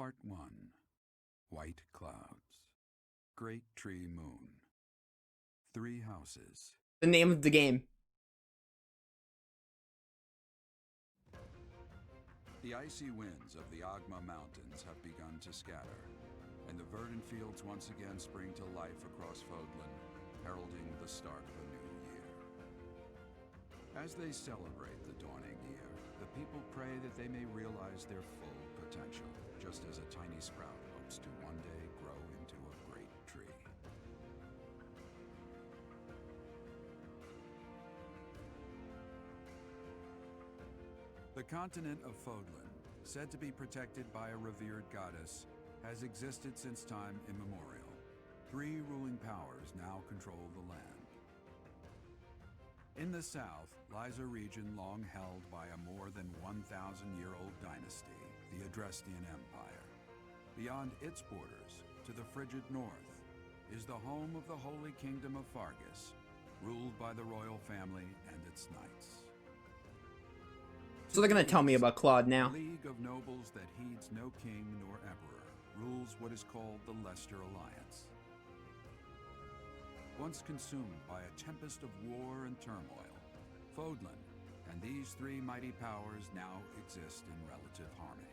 Part 1. White Clouds. Great Tree Moon. 3 houses. The name of the game. The icy winds of the Agma Mountains have begun to scatter, and the verdant fields once again spring to life across Fodlan, heralding the start of a new year. As they celebrate the dawning year, the people pray that they may realize their full potential, just as a tiny sprout hopes to one day grow into a great tree. The continent of Fodlan, said to be protected by a revered goddess, has existed since time immemorial. 3 ruling powers now control the land. In the south lies a region long held by a more than 1,000-year-old dynasty, the Adrestian Empire. Beyond its borders, to the frigid north, is the home of the Holy Kingdom of Fargus, ruled by the royal family and its knights. So they're gonna tell me about Claude now. A league of nobles that heeds no king nor emperor rules what is called the Leicester Alliance. Once consumed by a tempest of war and turmoil, Fodlan and these 3 mighty powers now exist in relative harmony.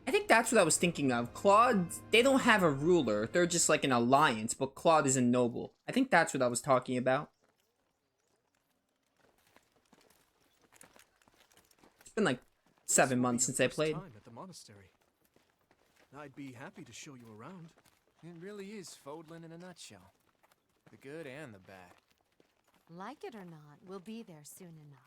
I think that's what I was thinking of. Claude, they don't have a ruler. They're just like an alliance, but Claude is a noble. I think that's what I was talking about. It's been like 7 months since I played. Time at the monastery. I'd be happy to show you around. It really is Fodlan in a nutshell. The good and the bad. Like it or not, we'll be there soon enough.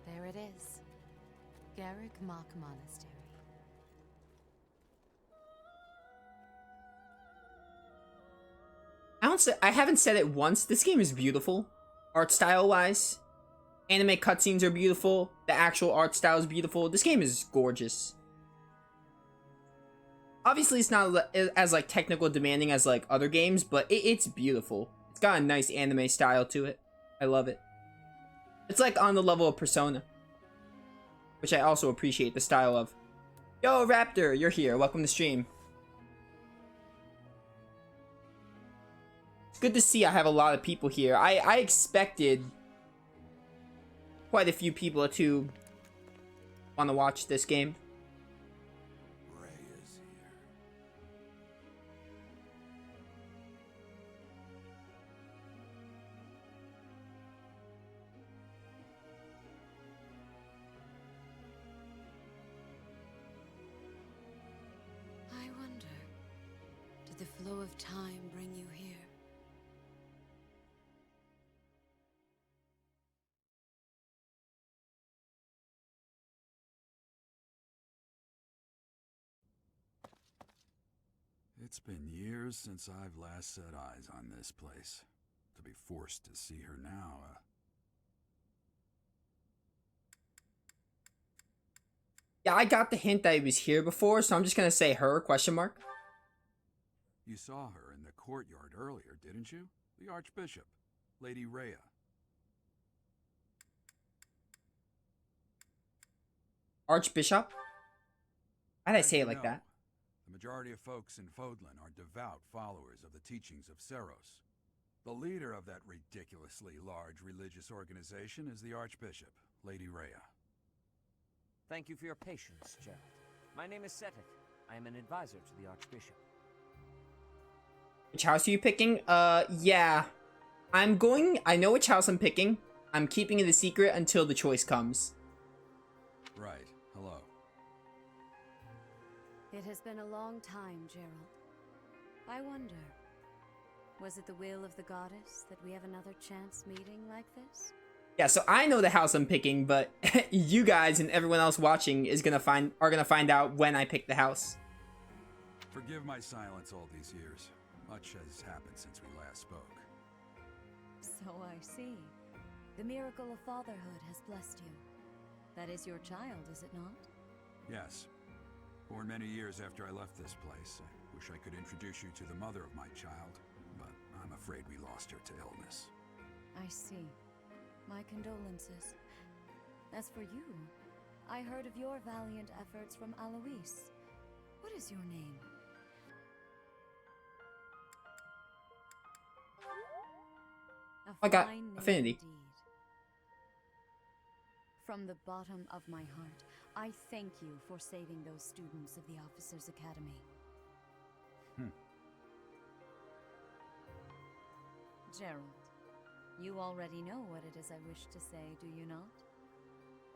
There it is. Garreg Mach Monastery. I haven't said it once. This game is beautiful. Art style wise. Anime cutscenes are beautiful. The actual art style is beautiful. This game is gorgeous. Obviously it's not as like technical demanding as like other games, but it's beautiful. It's got a nice anime style to it. I love it. It's like on the level of Persona, which I also appreciate the style of. Yo Raptor, you're here. Welcome to stream. It's good to see I have a lot of people here. I expected quite a few people to want to watch this game. Ray is here. I wonder, did the flow of time bring you here? It's been years since I've last set eyes on this place. To be forced to see her now, Yeah, I got the hint that he was here before, so I'm just gonna say her, question mark. You saw her in the courtyard earlier, didn't you? The Archbishop, Lady Rhea. Archbishop? Why'd I As say you it like know, that? The majority of folks in Fodlan are devout followers of the teachings of Seros. The leader of that ridiculously large religious organization is the Archbishop, Lady Rhea. Thank you for your patience, Gerald. My name is Setik. I am an advisor to the Archbishop. Which house are you picking? Yeah. I know which house I'm picking. I'm keeping it a secret until the choice comes. Right. Hello. It has been a long time, Gerald. I wonder, was it the will of the goddess that we have another chance meeting like this? Yeah, so I know the house I'm picking, but you guys and everyone else watching are gonna find out when I pick the house. Forgive my silence all these years. Much has happened since we last spoke. So I see. The miracle of fatherhood has blessed you. That is your child, is it not? Yes. Born many years after I left this place. I wish I could introduce you to the mother of my child, but I'm afraid we lost her to illness. I see. My condolences. As for you, I heard of your valiant efforts from Alois. What is your name? I got fine name affinity. indeed. From the bottom of my heart, I thank you for saving those students of the Officers' Academy. Gerald, you already know what it is I wish to say, do you not?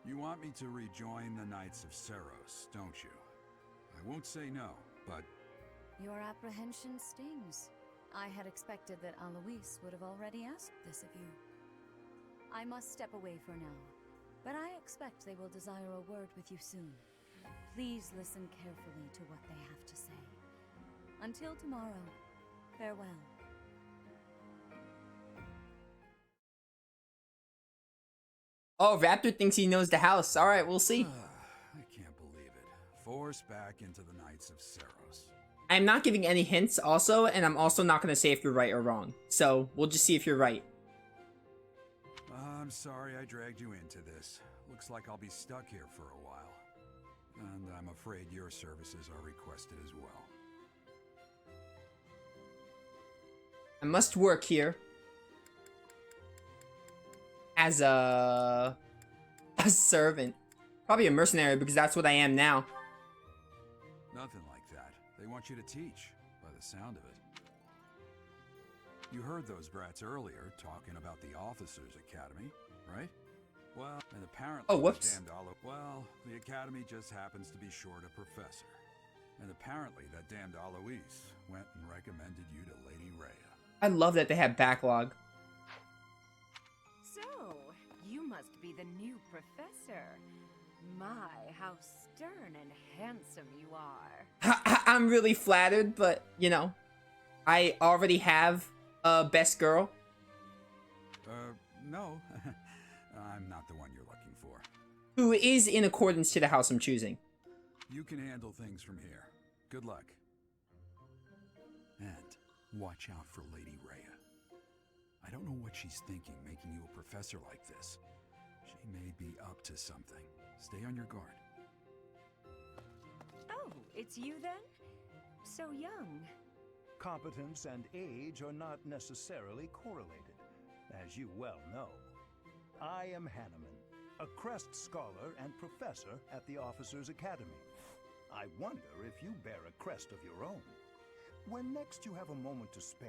You want me to rejoin the Knights of Seros, don't you? I won't say no, but Your apprehension stings. I had expected that Alois would have already asked this of you. I must step away for now, but I expect they will desire a word with you soon. Please listen carefully to what they have to say. Until tomorrow, farewell. Oh, Raptor thinks he knows the house. All right, we'll see. I can't believe it. Forced back into the Knights of Seros. I'm not giving any hints also, and I'm also not going to say if you're right or wrong. So, we'll just see if you're right. I'm sorry I dragged you into this. Looks like I'll be stuck here for a while. And I'm afraid your services are requested as well. I must work here as a servant. Probably a mercenary, because that's what I am now. Nothing like that. They want you to teach, by the sound of it. You heard those brats earlier talking about the Officers' Academy, right? Well, and apparently Oh, whoops. damned well, the Academy just happens to be short a professor. And apparently that damned Alois went and recommended you to Lady Rhea. I love that they have backlog. So, you must be the new professor. My, how stern and handsome you are. I'm really flattered, but, you know, I already have a best girl. No. I'm not the one you're looking for. Who is in accordance to the house I'm choosing. You can handle things from here. Good luck. And watch out for Lady Rhea. I don't know what she's thinking making you a professor like this. She may be up to something. Stay on your guard. Oh, it's you then? So young. Competence and age are not necessarily correlated, as you well know. I am Hanneman, a Crest Scholar and Professor at the Officers' Academy. I wonder if you bear a crest of your own. When next you have a moment to spare,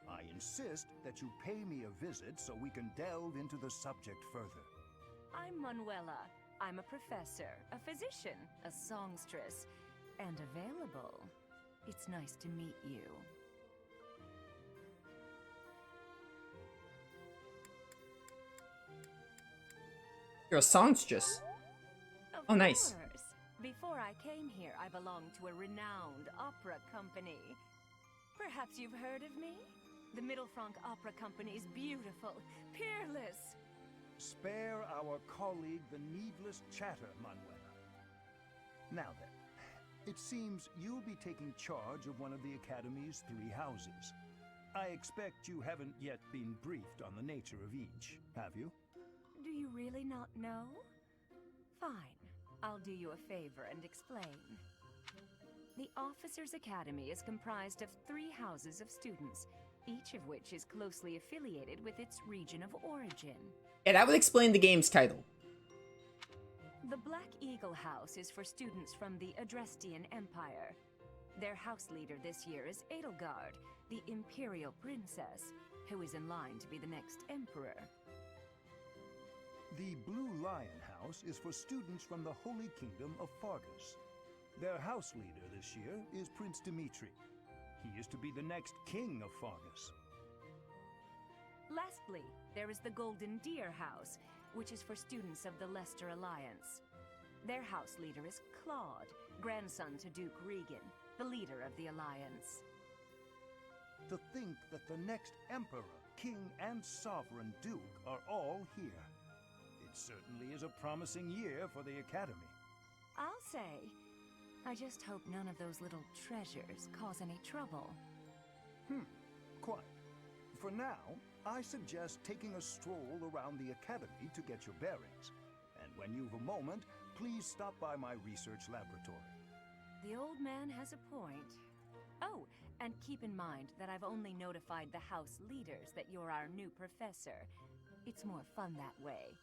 I insist that you pay me a visit so we can delve into the subject further. I'm Manuela. I'm a professor, a physician, a songstress, and available. It's nice to meet you. You're a songstress. Of Oh, nice. course. Before I came here, I belonged to a renowned opera company. Perhaps you've heard of me? The Middlefranc Opera Company is beautiful, peerless. Spare our colleague the needless chatter, Manuela. Now then, it seems you'll be taking charge of one of the Academy's 3 houses. I expect you haven't yet been briefed on the nature of each, have you? Do you really not know? Fine. I'll do you a favor and explain. The Officers' Academy is comprised of 3 houses of students, each of which is closely affiliated with its region of origin. Yeah, that would explain the game's title. The Black Eagle House is for students from the Adrestian Empire. Their house leader this year is Edelgard, the Imperial Princess, who is in line to be the next Emperor. The Blue Lion House is for students from the Holy Kingdom of Fargus. Their house leader this year is Prince Dimitri. He is to be the next king of Fargus. Lastly, there is the Golden Deer House, which is for students of the Leicester Alliance. Their house leader is Claude, grandson to Duke Regan, the leader of the Alliance. To think that the next Emperor, King, and Sovereign Duke are all here. It certainly is a promising year for the Academy. I'll say. I just hope none of those little treasures cause any trouble. Quite. For now, I suggest taking a stroll around the academy to get your bearings. And when you've a moment, please stop by my research laboratory. The old man has a point. Oh, and keep in mind that I've only notified the house leaders that you're our new professor. It's more fun that way.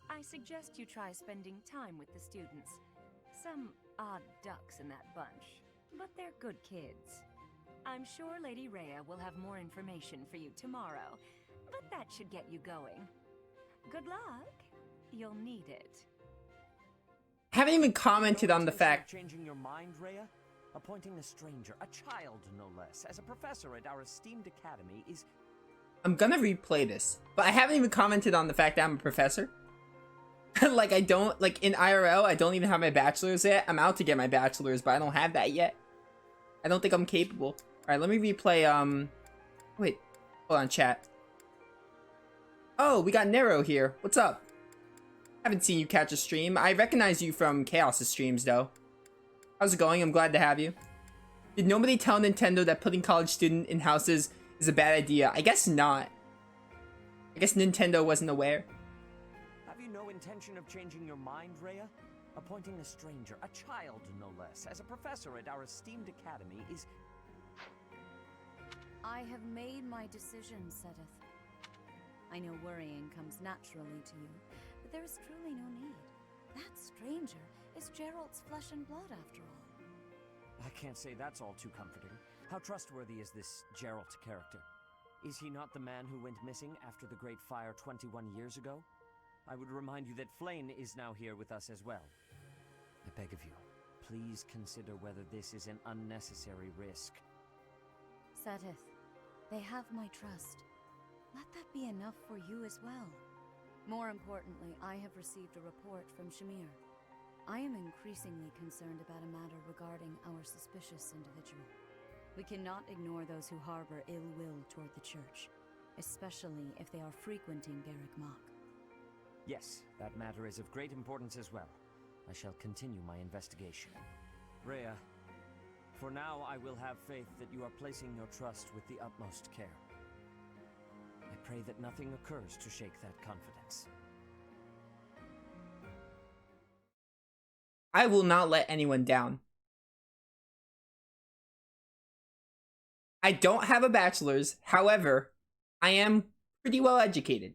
I suggest you try spending time with the students. Some odd ducks in that bunch, but they're good kids. I'm sure Lady Rhea will have more information for you tomorrow, but that should get you going. Good luck. You'll need it. Haven't even commented on the fact. Changing your mind, Rhea? Appointing a stranger, a child no less, as a professor at our esteemed academy is... I'm gonna replay this, but I haven't even commented on the fact that I'm a professor. Like, I don't, like, in IRL, I don't even have my bachelor's yet. I'm out to get my bachelor's, but I don't have that yet. I don't think I'm capable. Alright, let me replay, wait. Hold on, chat. Oh, we got Nero here. What's up? Haven't seen you catch a stream. I recognize you from Chaos's streams, though. How's it going? I'm glad to have you. Did nobody tell Nintendo that putting college student in houses is a bad idea? I guess not. I guess Nintendo wasn't aware. Have you no intention of changing your mind, Rhea? Appointing a stranger, a child no less, as a professor at our esteemed academy is... I have made my decision, Sedith. I know worrying comes naturally to you, but there is truly no need. That stranger is Gerald's flesh and blood, after all. I can't say that's all too comforting. How trustworthy is this Gerald character? Is he not the man who went missing after the Great Fire 21 years ago? I would remind you that Flayn is now here with us as well. I beg of you, please consider whether this is an unnecessary risk. Sedith, they have my trust. Let that be enough for you as well. More importantly, I have received a report from Shamir. I am increasingly concerned about a matter regarding our suspicious individual. We cannot ignore those who harbor ill will toward the church, especially if they are frequenting Garreg Mach. Yes, that matter is of great importance as well. I shall continue my investigation. Rhea, for now I will have faith that you are placing your trust with the utmost care. I pray that nothing occurs to shake that confidence. I will not let anyone down. I don't have a bachelor's, however, I am pretty well educated.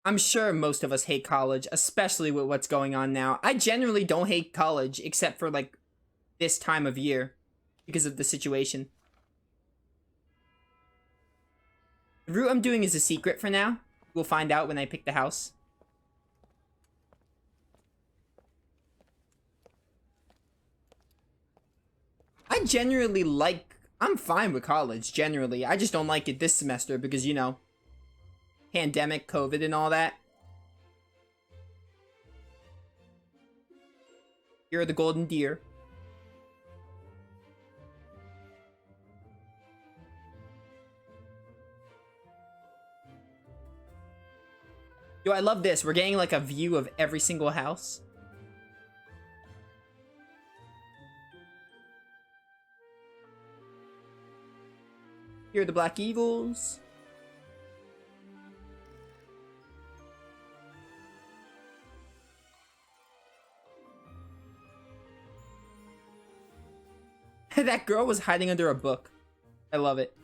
I'm sure most of us hate college, especially with what's going on now. I generally don't hate college, except for, like, this time of year, because of the situation. The route I'm doing is a secret for now. We'll find out when I pick the house. I generally like... I'm fine with college, generally. I just don't like it this semester because, you know... pandemic, COVID, and all that. Here are the golden deer. Yo, I love this. We're getting like a view of every single house. Here are the Black Eagles. That girl was hiding under a book. I love it.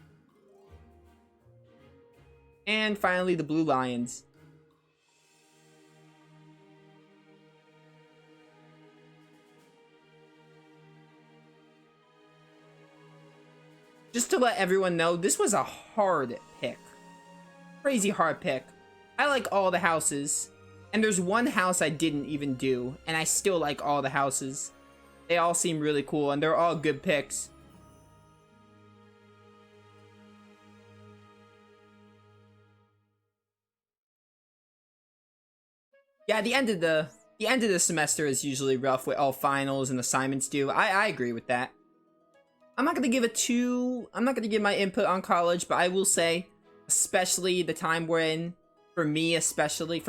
And finally, the Blue Lions. Just to let everyone know, this was a hard pick. Crazy hard pick. I like all the houses. And there's one house I didn't even do, and I still like all the houses. They all seem really cool, and they're all good picks. Yeah, the end of the semester is usually rough with all finals and assignments due. I agree with that. I'm not gonna give my input on college, but I will say, especially the time we're in, for me specifically,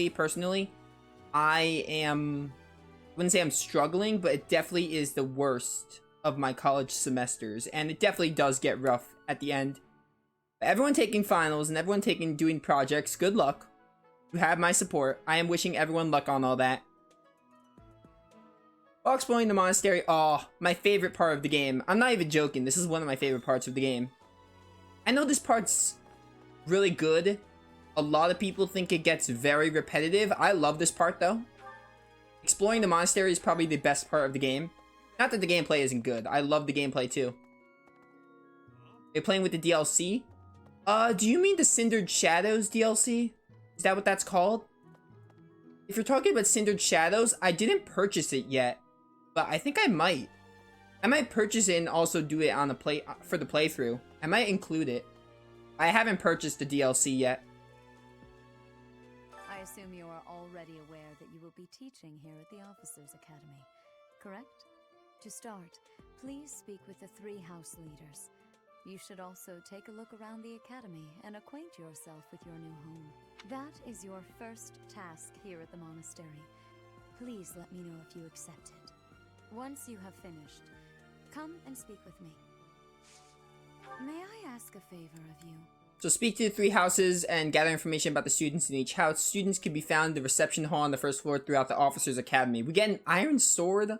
personally, I wouldn't say I'm struggling, but it definitely is the worst of my college semesters, and it definitely does get rough at the end. Everyone taking finals and everyone doing projects, good luck. You have my support. I am wishing everyone luck on all that. While exploring the monastery, my favorite part of the game. I'm not even joking, this is one of my favorite parts of the game. I know this part's really good. A lot of people think it gets very repetitive. I love this part though. Exploring the monastery is probably the best part of the game. Not that the gameplay isn't good. I love the gameplay too. You're playing with the DLC? Do you mean the Cindered Shadows DLC? Is that what that's called? If you're talking about Cindered Shadows, I didn't purchase it yet. But I think I might. I might purchase it and also do it on the for the playthrough. I might include it. I haven't purchased the DLC yet. I assume you are already aware that you will be teaching here at the Officers Academy, correct? To start, please speak with the 3 house leaders. You should also take a look around the academy and acquaint yourself with your new home. That is your first task here at the monastery. Please let me know if you accept it. Once you have finished, come and speak with me. May I ask a favor of you? So speak to the 3 houses and gather information about the students in each house. Students can be found in the reception hall on the 1st floor throughout the Officers Academy. We get an iron sword,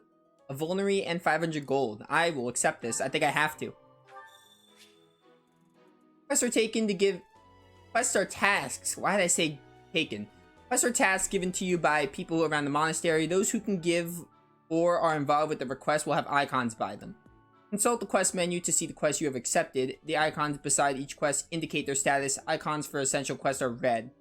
a vulnerary, and 500 gold. I will accept this. I think I have to. Quests are taken to give... Quests are tasks. Why did I say taken? Quests are tasks given to you by people around the monastery. Those who can give or are involved with the request will have icons by them. Consult the quest menu to see the quests you have accepted. The icons beside each quest indicate their status. Icons for essential quests are red.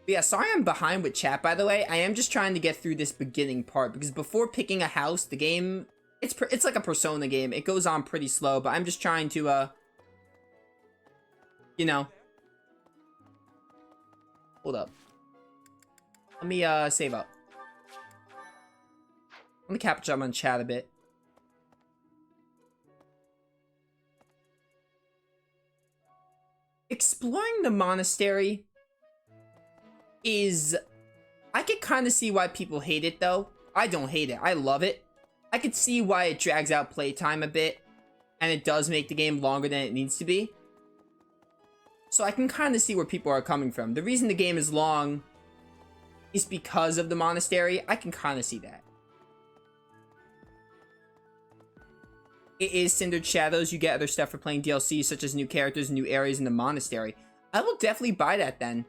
But yeah, sorry I'm behind with chat, by the way. I am just trying to get through this beginning part, because before picking a house, the game... It's like a Persona game. It goes on pretty slow, but I'm just trying to, you know. Hold up. Let me, save up. Let me capture them on chat a bit. Exploring the monastery is... I can kind of see why people hate it, though. I don't hate it. I love it. I could see why it drags out playtime a bit, and it does make the game longer than it needs to be. So I can kind of see where people are coming from. The reason the game is long is because of the monastery. I can kind of see that. It is Cindered Shadows. You get other stuff for playing DLC, such as new characters and new areas in the monastery. I will definitely buy that then.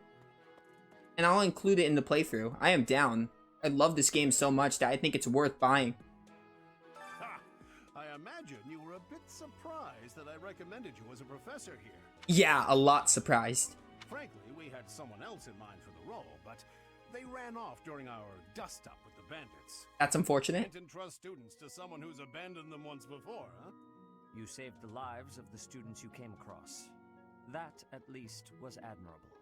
And I'll include it in the playthrough. I am down. I love this game so much that I think it's worth buying. I imagine you were a bit surprised that I recommended you as a professor here. Yeah, a lot surprised. Frankly, we had someone else in mind for the role, but they ran off during our dust-up with the bandits. That's unfortunate. Can't entrust students to someone who's abandoned them once before, huh? You saved the lives of the students you came across. That, at least, was admirable.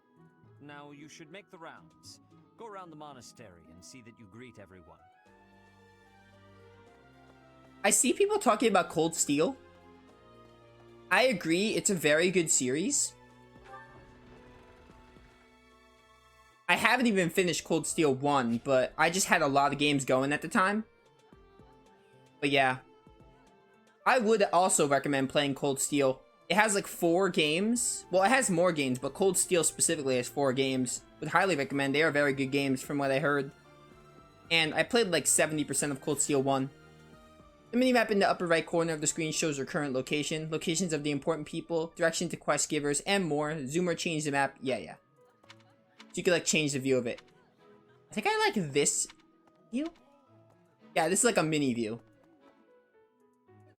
Now you should make the rounds. Go around the monastery and see that you greet everyone. I see people talking about Cold Steel. I agree, it's a very good series. I haven't even finished Cold Steel 1, but I just had a lot of games going at the time. But yeah. I would also recommend playing Cold Steel. It has like 4 games. Well, it has more games, but Cold Steel specifically has 4 games. Would highly recommend. They are very good games from what I heard. And I played like 70% of Cold Steel 1. The minimap in the upper right corner of the screen shows your current location, locations of the important people, direction to quest givers, and more. Zoom or change the map. Yeah. So you can like change the view of it. I think I like this view. Yeah, this is like a mini view.